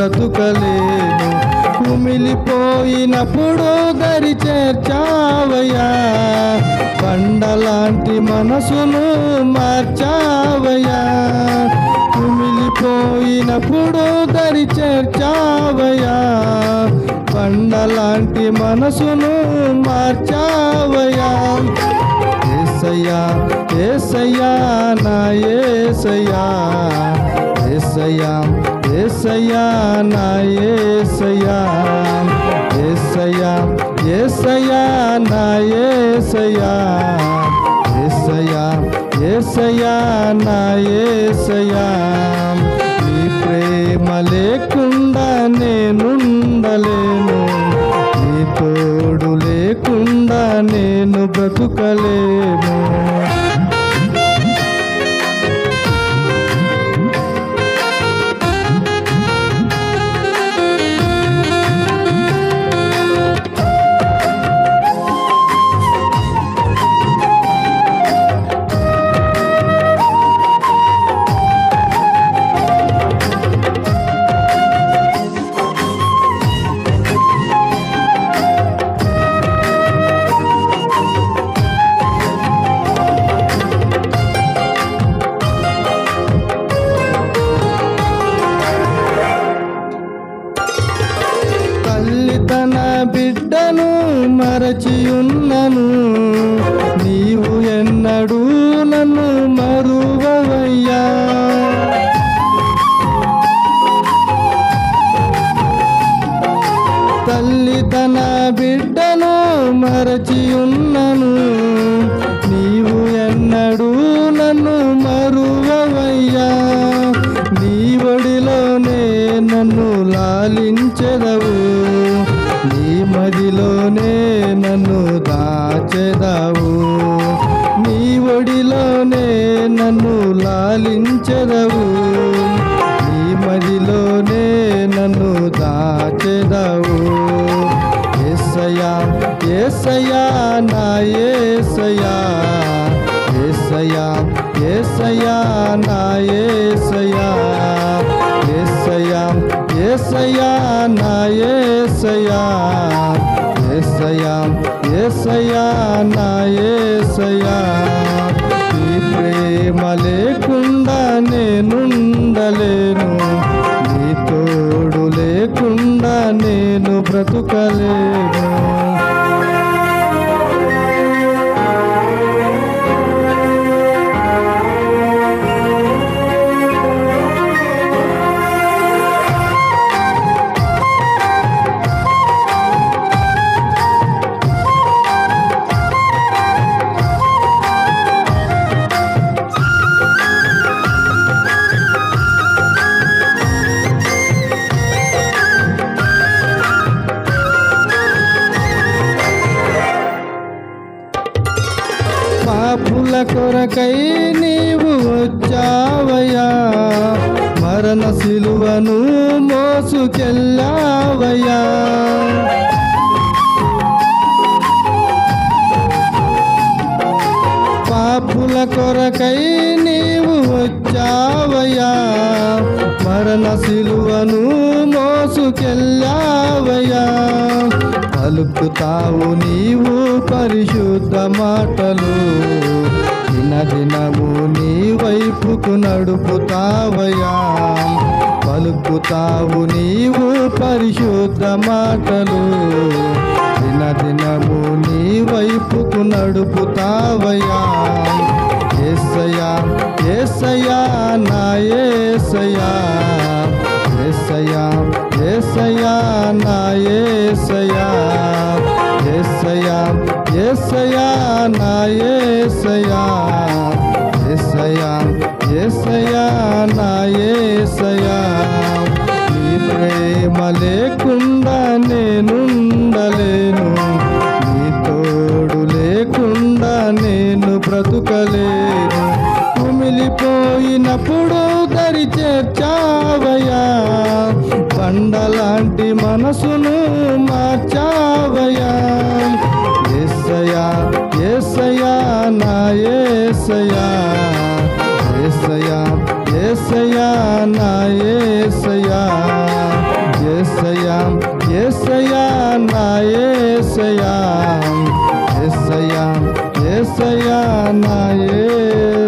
బ్రతుకలేను. కుమిలిపోయినప్పుడు దరి చేర్చావయ్యా, బండలాంటి మనసును మార్చావయ్యా. కుమిలిపోయినప్పుడు దరి చేర్చావయ్యా, బండలాంటి మనసును మార్చావయ్యా. యేసయ్యా యేసయ్యా నా యేసయ్యా, యేసయ్యా యేసయ్యా నా యేసయ్యా, యేసయ్యా యేసయ్యా నా యేసయ్యా, యేసయ్యా యేసయ్యా నా యేసయ్యా. నీ ప్రేమ లేకుండా నేనుండలేను, నీ తోడు లేకుండా నేను బ్రతుకలేను. తన బిడ్డను మరచియున్నను, నీవు ఎన్నడూ నన్ను మరువవయ్యా. తల్లి తన బిడ్డను మరచియున్నను, నీవు ఎన్నడూ నన్ను మరువవయ్యా. నీ ఒడిలోనే నన్ను లాలించెదవు, నీ మదిలోనే నన్ను దాచెదవు. నీ ఒడిలోనే నన్ను లాలించెదవు, నీ మదిలోనే నన్ను దాచెదవు. యేసయ్యా యేసయ్యా నా యేసయ్యా, యేసయ్యా యేసయ్యా నా యేసయ్యా, యేసయ్యా యేసయ్యా నా యేసయ్యా, యేసయ్యా యేసయ్యా నా యేసయ్యా. నీ ప్రేమ లేకుండా నేనుండలేను, నీ తోడు లేకుండా నేను బ్రతుకలేను. పాపుల కొరకై నీవు వచ్చావయ్యా, మరణ సిలువను మోసుకెళ్ళావయ్యా. పాపుల కొరకై నీవు వచ్చావయ్యా, మరణ సిలువను మోసుకెళ్ళావయ్యా. పలుకుతావు నీవు పరిశుద్ధ మాటలు, దినదినము నీ వైపుకు నడుపుతావయ్యా. పలుకుతావు నీవు పరిశుద్ధ మాటలు, దినదినము నీ వైపుకు నడుపుతావయ్యా. యేసయ్యా యేసయ్యా నా యేసయ్యా, యేసయ్యా యేసయ్యా నా యేసయ్యా, యేసయ్యా యేసయ్యా నా యేసయ్యా, యేసయ్యా యేసయ్యా నా యేసయ్యా. నీ ప్రేమ లేకుండా నేనుండలేను, నీ తోడు లేకుండా నేను బ్రతుకలేను. కుమిలిపోయినప్పుడు దరి చేర్చావయ్యా, బండలాంటి మనసును మార్చావయ్యా. యేసయ్యా యేసయ్యా నా యేసయ్యా, యేసయ్యా యేసయ్యా నా యేసయ్యా యేసయ్యా యేసయ్యా నా యేసయ్యా యేసయ్యా యేసయ్యా నా యేసయ్యా